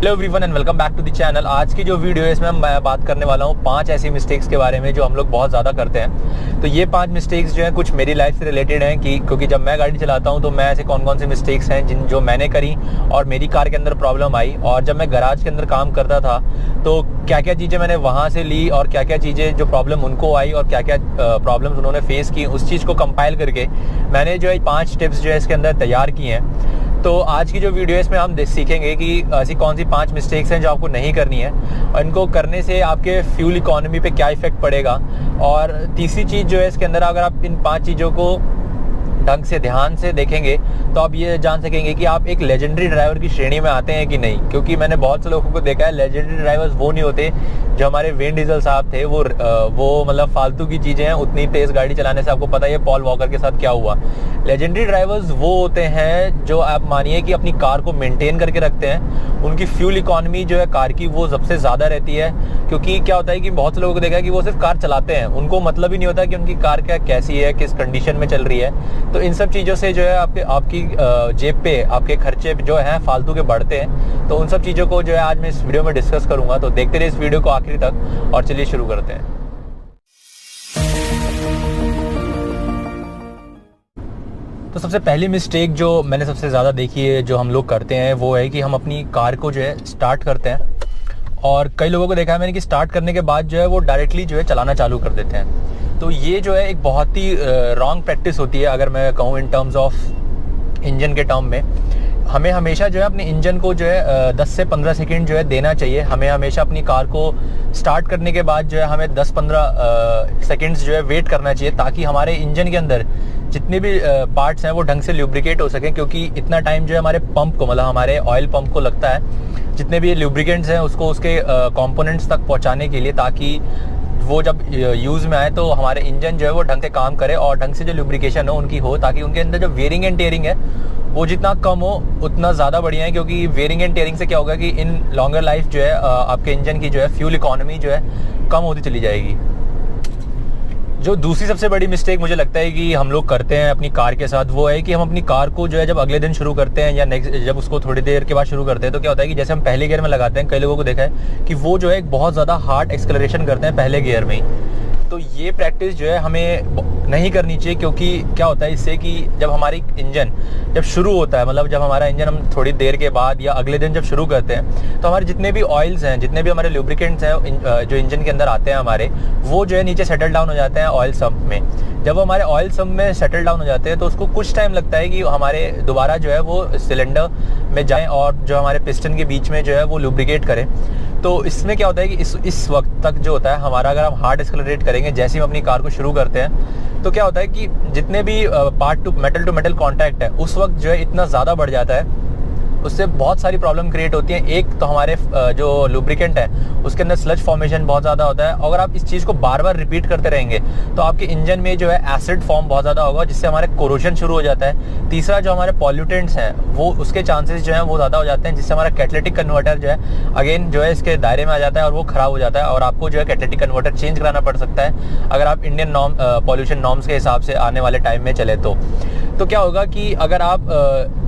Hello everyone and welcome back to the channel. आज की जो वीडियो है इसमें मैं बात करने वाला हूँ 5 ऐसी मिस्टेक्स के बारे में जो हम लोग बहुत ज़्यादा करते हैं। तो ये 5 मिस्टेक्स जो है कुछ मेरी लाइफ से रिलेटेड हैं कि क्योंकि जब मैं गाड़ी चलाता हूँ तो मैं ऐसे कौन कौन सी मिस्टेक्स हैं जो मैंने करी और मेरी कार के अंदर प्रॉब्लम आई, और जब मैं गराज के अंदर काम करता था तो क्या क्या चीज़ें मैंने वहाँ से ली और क्या क्या चीज़ें जो प्रॉब्लम उनको आई और क्या क्या प्रॉब्लम्स उन्होंने फेस की, उस चीज़ को कंपाइल करके मैंने जो है 5 टिप्स जो है इसके अंदर तैयार किए हैं। तो आज की जो वीडियो है इसमें हम सीखेंगे कि ऐसी कौन सी 5 मिस्टेक्स हैं जो आपको नहीं करनी है और इनको करने से आपके फ्यूल इकोनॉमी पे क्या इफेक्ट पड़ेगा। और तीसरी चीज़ जो है इसके अंदर, अगर आप इन 5 चीज़ों को ढंग से ध्यान से देखेंगे तो आप ये जान सकेंगे कि आप एक लेजेंडरी ड्राइवर की श्रेणी में आते हैं कि नहीं। क्योंकि मैंने बहुत से लोगों को देखा है, लेजेंडरी ड्राइवर्स वो नहीं होते जो हमारे विन डीजल साहब थे। वो मतलब फालतू की चीज़ें हैं, उतनी तेज़ गाड़ी चलाने से। आपको पता है पॉल वॉकर के साथ क्या हुआ। लेजेंडरी ड्राइवर्स वो होते हैं जो आप मानिए कि अपनी कार को मेंटेन करके रखते हैं। उनकी फ्यूल इकोनॉमी जो है कार की वो सबसे ज़्यादा रहती है। क्योंकि क्या होता है कि बहुत से लोगों को देखा है कि वो सिर्फ कार चलाते हैं, उनको मतलब ही नहीं होता कि उनकी कार क्या कैसी है, किस कंडीशन में चल रही है। तो इन सब चीज़ों से जो है आपकी जेब पे आपके खर्चे जो हैं फालतू के बढ़ते हैं। तो उन सब चीज़ों को जो है आज मैं इस वीडियो में डिस्कस करूँगा। तो देखते रहिए इस वीडियो को आखिरी तक और चलिए शुरू करते हैं। तो सबसे पहली मिस्टेक जो मैंने सबसे ज़्यादा देखी है जो हम लोग करते हैं वो है कि हम अपनी कार को जो है स्टार्ट करते हैं, और कई लोगों को देखा है मैंने कि स्टार्ट करने के बाद जो है वो डायरेक्टली जो है चलाना चालू कर देते हैं। तो ये जो है एक बहुत ही रॉन्ग प्रैक्टिस होती है। अगर मैं कहूँ इन टर्म्स ऑफ इंजन के टर्म में, हमें हमेशा जो है अपने इंजन को जो है 10 से 15 सेकंड जो है देना चाहिए। हमें हमेशा अपनी कार को स्टार्ट करने के बाद जो है हमें 10-15 सेकंड्स जो है वेट करना चाहिए, ताकि हमारे इंजन के अंदर जितने भी पार्ट्स हैं वो ढंग से ल्यूब्रिकेट हो सकें। क्योंकि इतना टाइम जो है हमारे पंप को, मतलब हमारे ऑयल पंप को लगता है जितने भी ल्यूब्रिकेंट्स हैं उसको उसके कंपोनेंट्स तक पहुंचाने के लिए, ताकि वो जब यूज़ में आए तो हमारे इंजन जो है वो ढंग से काम करे और ढंग से जो लुब्रिकेशन हो उनकी हो, ताकि उनके अंदर जो वेयरिंग एंड टेयरिंग है वो जितना कम हो उतना ज़्यादा बढ़िया है। क्योंकि वेयरिंग एंड टेयरिंग से क्या होगा कि इन लॉन्गर लाइफ जो है आपके इंजन की जो है फ्यूल इकोनॉमी जो है कम होती चली जाएगी। जो दूसरी सबसे बड़ी मिस्टेक मुझे लगता है कि हम लोग करते हैं अपनी कार के साथ, वो है कि हम अपनी कार को जो है जब अगले दिन शुरू करते हैं या नेक्स्ट जब उसको थोड़ी देर के बाद शुरू करते हैं तो क्या होता है कि जैसे हम पहले गियर में लगाते हैं, कई लोगों को देखा है कि वो जो है एक बहुत ज़्यादा हार्ड एक्सेलरेशन करते हैं पहले गियर में ही। तो ये प्रैक्टिस जो है हमें नहीं करनी चाहिए। क्योंकि क्या होता है इससे कि जब हमारी इंजन जब शुरू होता है, मतलब जब हमारा इंजन हम थोड़ी देर के बाद या अगले दिन जब शुरू करते हैं तो हमारे जितने भी ऑयल्स हैं, जितने भी हमारे लुब्रिकेंट्स हैं जो इंजन के अंदर आते हैं हमारे, वो जो है नीचे सेटल डाउन हो जाते हैं ऑयल सम्प में। जब वो हमारे ऑयल सम्प में सेटल डाउन हो जाते हैं तो उसको कुछ टाइम लगता है कि हमारे दोबारा जो है वो सिलेंडर में जाएं और जो हमारे पिस्टन के बीच में जो है वो लुब्रिकेट करें। तो इसमें क्या होता है कि इस वक्त तक जो होता है हमारा, अगर हम हार्ड एक्सेलरेट करेंगे जैसे ही हम अपनी कार को शुरू करते हैं, तो क्या होता है कि जितने भी पार्ट टू मेटल कांटेक्ट है उस वक्त जो है इतना ज़्यादा बढ़ जाता है, उससे बहुत सारी प्रॉब्लम क्रिएट होती है। एक तो हमारे जो लुब्रिकेंट है उसके अंदर स्लज फॉर्मेशन बहुत ज़्यादा होता है। अगर आप इस चीज़ को बार बार रिपीट करते रहेंगे तो आपके इंजन में जो है एसिड फॉर्म बहुत ज़्यादा होगा, जिससे हमारे कोरोजन शुरू हो जाता है। तीसरा, जो हमारे पॉल्यूटेंट्स हैं वो उसके चांसेस जो हैं वो ज़्यादा हो जाते हैं, जिससे हमारा कैटलिटिक कन्वर्टर जो है अगेन जो है इसके दायरे में आ जाता है और वो ख़राब हो जाता है और आपको जो है कैटलिटिक कन्वर्टर चेंज कराना पड़ सकता है अगर आप इंडियन पॉल्यूशन नॉर्म्स के हिसाब से आने वाले टाइम में चले तो क्या होगा कि अगर आप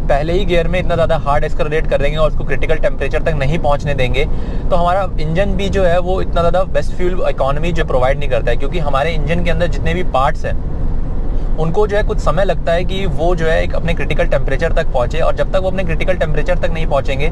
पहले ही गियर में इतना ज़्यादा हार्ड एक्सेलरेट कर देंगे और उसको क्रिटिकल टेम्परेचर तक नहीं पहुंचने देंगे तो हमारा इंजन भी जो है वो इतना ज़्यादा बेस्ट फ्यूल इकोनॉमी जो प्रोवाइड नहीं करता है। क्योंकि हमारे इंजन के अंदर जितने भी पार्ट्स हैं उनको जो है कुछ समय लगता है कि वो जो है एक अपने क्रिटिकल टेम्परेचर तक पहुंचे, और जब तक वो अपने क्रिटिकल टेम्परेचर तक नहीं पहुंचेंगे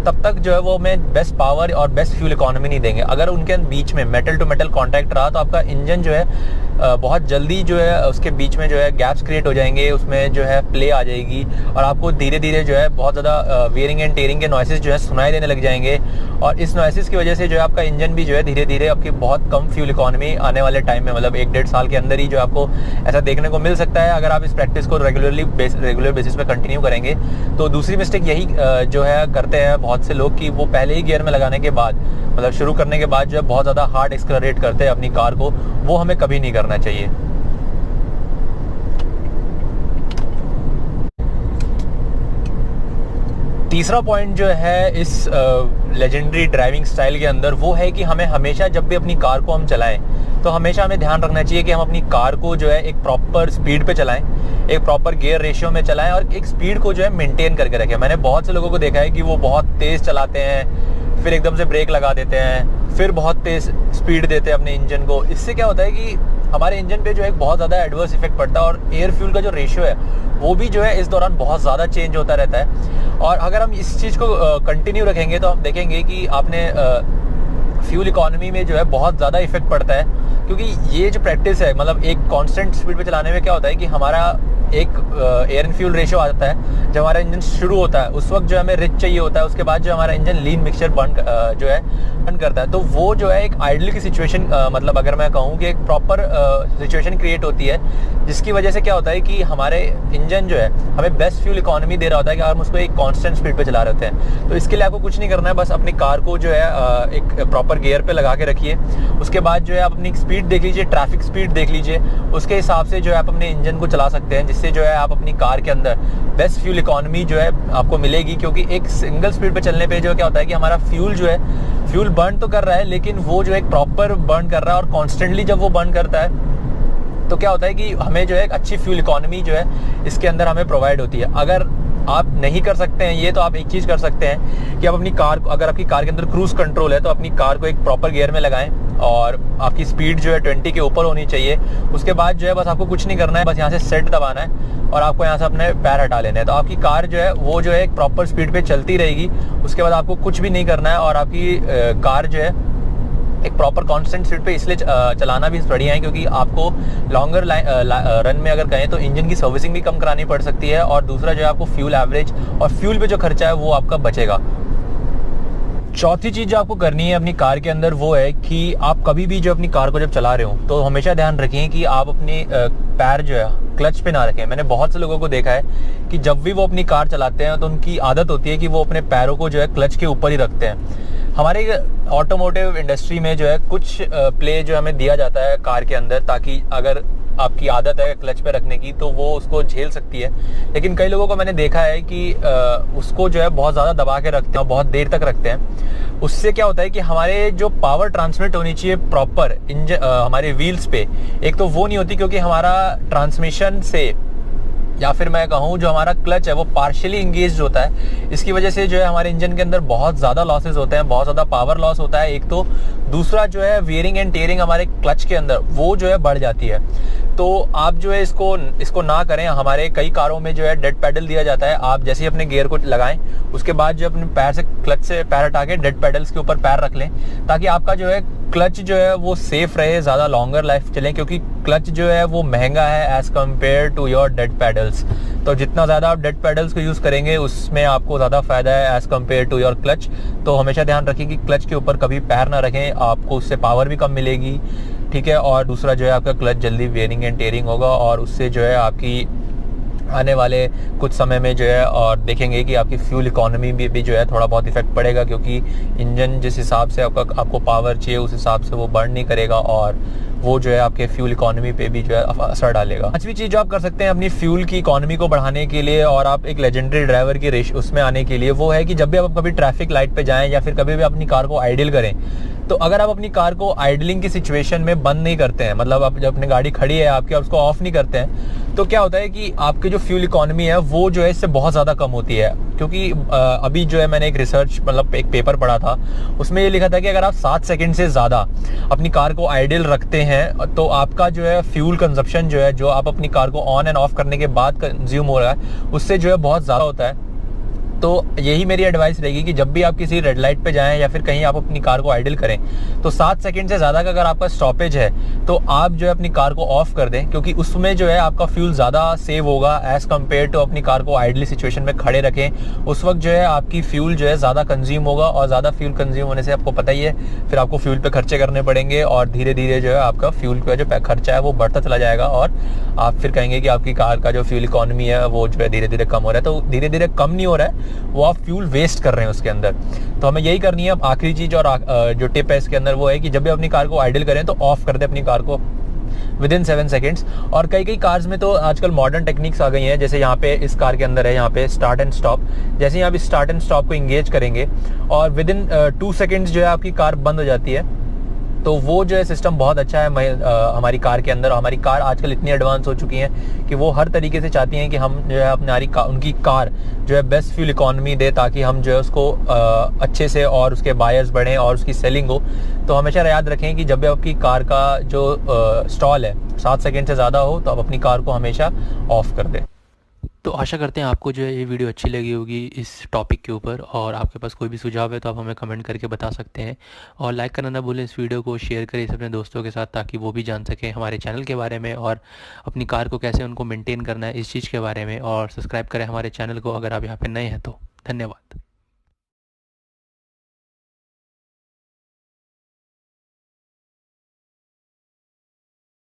तब तक जो है वो हमें बेस्ट पावर और बेस्ट फ्यूल इकोनॉमी नहीं देंगे। अगर उनके बीच में मेटल टू मेटल कांटेक्ट रहा तो आपका इंजन जो है बहुत जल्दी जो है उसके बीच में जो है गैप्स क्रिएट हो जाएंगे, उसमें जो है प्ले आ जाएगी और आपको धीरे धीरे जो है बहुत ज़्यादा वेयरिंग एंड टेयरिंग के नॉइसेस जो है सुनाई देने लग जाएंगे। और इस नॉइसेस की वजह से जो है आपका इंजन भी जो है धीरे धीरे आपकी बहुत कम फ्यूल इकोनॉमी आने वाले टाइम में, मतलब 1-1.5 साल के अंदर ही जो आपको ऐसा देखने को मिल सकता है अगर आप इस प्रैक्टिस को रेगुलर बेसिस पे कंटिन्यू करेंगे। तो दूसरी मिस्टेक यही जो है करते हैं बहुत से लोग कि वो पहले ही गियर में लगाने के बाद, मतलब शुरू करने के बाद जो है बहुत ज़्यादा हार्ड एक्सेलरेट करते हैं अपनी कार को। वो हमें कभी नहीं करना चाहिए। तीसरा पॉइंट जो है इस लेजेंडरी ड्राइविंग स्टाइल के अंदर वो है कि हमें हमेशा जब भी अपनी कार को हम चलाएं तो हमेशा हमें ध्यान रखना चाहिए कि हम अपनी कार को जो है एक प्रॉपर स्पीड पे चलाएं, एक प्रॉपर गियर रेशियो में चलाएं और एक स्पीड को जो है मेंटेन करके रखें। मैंने बहुत से लोगों को देखा है कि वो बहुत तेज़ चलाते हैं फिर एकदम से ब्रेक लगा देते हैं, फिर बहुत तेज़ स्पीड देते हैं अपने इंजन को। इससे क्या होता है कि हमारे इंजन पे जो है बहुत ज़्यादा एडवर्स इफेक्ट पड़ता है और एयर फ्यूल का जो रेशियो है वो भी जो है इस दौरान बहुत ज़्यादा चेंज होता रहता है। और अगर हम इस चीज़ को कंटिन्यू रखेंगे तो हम देखेंगे कि आपने फ्यूल इकोनॉमी में जो है बहुत ज़्यादा इफेक्ट पड़ता है, क्योंकि ये जो प्रैक्टिस है मतलब एक कांस्टेंट स्पीड पे चलाने में क्या होता है कि हमारा एक एयर एंड फ्यूल रेशियो आ जाता है। जब हमारा इंजन शुरू होता है उस वक्त जो हमें रिच चाहिए होता है, उसके बाद जो हमारा इंजन लीन मिक्सचर बर्न करता है, तो वो जो है एक आइडल की सिचुएशन, मतलब अगर मैं कहूँ कि एक प्रॉपर सिचुएशन क्रिएट होती है, जिसकी वजह से क्या होता है कि हमारे इंजन जो है हमें बेस्ट फ्यूल इकोनॉमी दे रहा होता है कि हम उसको एक कांस्टेंट स्पीड पे चला रहे होते हैं। तो इसके लिए आपको कुछ नहीं करना है, बस अपनी कार को जो है एक प्रॉपर गियर पे लगा के रखिए। उसके बाद जो है आप अपनी स्पीड देख लीजिए, ट्रैफिक स्पीड देख लीजिए, उसके हिसाब से जो है आप अपने इंजन को चला सकते हैं, जिससे जो है आप अपनी कार के अंदर बेस्ट फ्यूल इकोनॉमी जो है आपको मिलेगी। क्योंकि एक सिंगल स्पीड पे चलने पे जो क्या होता है कि हमारा फ्यूल जो है फ्यूल बर्न तो कर रहा है, लेकिन वो जो एक प्रॉपर बर्न कर रहा है, और कॉन्स्टेंटली जब वो बर्न करता है तो क्या होता है कि हमें जो है एक अच्छी फ्यूल इकोनॉमी जो है इसके अंदर हमें प्रोवाइड होती है। अगर आप नहीं कर सकते हैं ये, तो आप एक चीज़ कर सकते हैं कि आप अपनी कार, अगर आपकी कार के अंदर क्रूज कंट्रोल है तो अपनी कार को एक प्रॉपर गियर में लगाएं और आपकी स्पीड जो है 20 के ऊपर होनी चाहिए। उसके बाद जो है बस आपको कुछ नहीं करना है, बस यहाँ से सेट दबाना है और आपको यहाँ से अपने पैर हटा लेने हैं, तो आपकी कार जो है वो जो है एक प्रॉपर स्पीड पे चलती रहेगी। उसके बाद आपको कुछ भी नहीं करना है और आपकी कार जो है एक प्रॉपर कांस्टेंट स्पीड पे इसलिए चलाना भी बढ़िया है, क्योंकि आपको लॉन्गर रन में अगर कहें तो इंजन की सर्विसिंग भी कम करानी पड़ सकती है, और दूसरा जो है आपको फ्यूल एवरेज और फ्यूल पे जो खर्चा है वो आपका बचेगा। चौथी चीज़ जो आपको करनी है अपनी कार के अंदर वो है कि आप कभी भी जो अपनी कार को जब चला रहे हो तो हमेशा ध्यान रखें कि आप अपने पैर जो है क्लच पे ना रखें। मैंने बहुत से लोगों को देखा है कि जब भी वो अपनी कार चलाते हैं तो उनकी आदत होती है कि वो अपने पैरों को जो है क्लच के ऊपर ही रखते हैं। हमारे ऑटोमोटिव इंडस्ट्री में जो है कुछ प्ले जो हमें दिया जाता है कार के अंदर, ताकि अगर आपकी आदत है क्लच पे रखने की तो वो उसको झेल सकती है। लेकिन कई लोगों को मैंने देखा है कि उसको जो है बहुत ज़्यादा दबा के रखते हैं, बहुत देर तक रखते हैं। उससे क्या होता है कि हमारे जो पावर ट्रांसमिट होनी चाहिए प्रॉपर इंजन हमारे व्हील्स पे, एक तो वो नहीं होती, क्योंकि हमारा ट्रांसमिशन से या फिर मैं कहूँ जो हमारा क्लच है वो पार्शियली इंगेज होता है। इसकी वजह से जो है हमारे इंजन के अंदर बहुत ज़्यादा लॉसेज होते हैं, बहुत ज़्यादा पावर लॉस होता है एक तो। दूसरा जो है वियरिंग एंड टेयरिंग हमारे क्लच के अंदर वो जो है बढ़ जाती है। तो आप जो है इसको ना करें। हमारे कई कारों में जो है डेड पैडल दिया जाता है, आप जैसे ही अपने गियर को लगाएं उसके बाद जो अपने पैर से क्लच से पैर हटा के डेड पैडल्स के ऊपर पैर रख लें, ताकि आपका जो है क्लच जो है वो सेफ रहे, ज़्यादा लॉन्गर लाइफ चले, क्योंकि क्लच जो है वो महंगा है as compare to your dead paddles. तो जितना ज़्यादा आप डेड पैडल्स को यूज़ करेंगे उसमें आपको ज़्यादा फ़ायदा है as compare to your clutch. तो हमेशा ध्यान रखें कि क्लच के ऊपर कभी पैर ना रखें, आपको उससे पावर भी कम मिलेगी, ठीक है। और दूसरा जो है आपका क्लच जल्दी वेयरिंग एंड टेयरिंग होगा, और उससे जो है आपकी आने वाले कुछ समय में जो है और देखेंगे कि आपकी फ्यूल इकोनॉमी भी जो है थोड़ा बहुत इफेक्ट पड़ेगा, क्योंकि इंजन जिस हिसाब से आपको पावर चाहिए उस हिसाब से वो बर्न नहीं करेगा, और वो जो है आपके फ्यूल इकोनॉमी पे भी जो है असर डालेगा। पांचवी चीज़ जो आप कर सकते हैं अपनी फ्यूल की इकोनॉमी को बढ़ाने के लिए और आप एक लेजेंडरी ड्राइवर की रेस उसमें आने के लिए, वो है कि जब भी आप कभी ट्रैफिक लाइट पे जाएं या फिर कभी भी अपनी कार को आइडल करें, तो अगर आप अपनी कार को आइडलिंग की सिचुएशन में बंद नहीं करते हैं, मतलब आप जब अपनी गाड़ी खड़ी है आपकी, आप उसको ऑफ नहीं करते हैं, तो क्या होता है कि आपकी जो फ्यूल इकोनॉमी है वो जो है इससे बहुत ज़्यादा कम होती है। क्योंकि अभी जो है मैंने एक रिसर्च मतलब एक पेपर पढ़ा था, उसमें ये लिखा था कि अगर आप 7 सेकंड से ज़्यादा अपनी कार को आइडल रखते हैं तो आपका जो है फ्यूल कंजप्शन जो है, जो आप अपनी कार को ऑन एंड ऑफ करने के बाद कंज्यूम हो रहा है, उससे जो है बहुत ज़्यादा होता है। तो यही मेरी एडवाइस रहेगी कि जब भी आप किसी रेड लाइट पे जाएं या फिर कहीं आप अपनी कार को आइडल करें, तो 7 सेकंड से ज़्यादा का अगर आपका स्टॉपेज है तो आप जो है अपनी कार को ऑफ कर दें, क्योंकि उसमें जो है आपका फ्यूल ज़्यादा सेव होगा एज़ कम्पेयर टू अपनी कार को आइडली सिचुएशन में खड़े रखें। उस वक्त जो है आपकी फ्यूल जो है ज़्यादा कंज्यूम होगा, और ज़्यादा फ्यूल कंज्यूम होने से आपको पता ही है फिर आपको फ्यूल पे खर्चे करने पड़ेंगे, और धीरे धीरे जो है आपका फ्यूल का जो खर्चा है वो बढ़ता चला जाएगा, और आप फिर कहेंगे कि आपकी कार का जो फ्यूल इकोनॉमी है वो जो है धीरे धीरे कम हो रहा है। तो धीरे धीरे कम नहीं हो रहा है, वो आप फ्यूल वेस्ट कर रहे हैं उसके अंदर। तो हमें यही करनी है। अब आखिरी चीज़ और जो टिप है इसके अंदर वो है कि जब भी अपनी कार को आइडल करें तो ऑफ कर दें अपनी कार को विदिन 7 सेकेंड्स। और कई कार्स में तो आजकल मॉडर्न टेक्निक्स आ गई हैं, जैसे यहाँ पे इस कार के अंदर है यहाँ पे स्टार्ट एंड स्टॉप। जैसे ही आप इस स्टार्ट एंड स्टॉप को इंगेज करेंगे और विदिन 2 सेकेंड्स जो है आपकी कार बंद हो जाती है, तो वो जो है सिस्टम बहुत अच्छा है हमारी कार के अंदर। हमारी कार आजकल इतनी एडवांस हो चुकी है कि वो हर तरीके से चाहती हैं कि हम जो है उनकी कार जो है बेस्ट फ्यूल इकोनॉमी दे, ताकि हम जो है उसको अच्छे से और उसके बायर्स बढ़ें और उसकी सेलिंग हो। तो हमेशा याद रखें कि जब भी आपकी कार का जो स्टॉल है 7 सेकेंड से ज़्यादा हो तो आप अपनी कार को हमेशा ऑफ कर दें। तो आशा करते हैं आपको जो है ये वीडियो अच्छी लगी होगी इस टॉपिक के ऊपर, और आपके पास कोई भी सुझाव है तो आप हमें कमेंट करके बता सकते हैं। और लाइक करना ना भूलें, इस वीडियो को शेयर करें इसे अपने दोस्तों के साथ, ताकि वो भी जान सकें हमारे चैनल के बारे में और अपनी कार को कैसे उनको मेंटेन करना है इस चीज़ के बारे में। और सब्सक्राइब करें हमारे चैनल को अगर आप यहाँ पे नए हैं तो। धन्यवाद।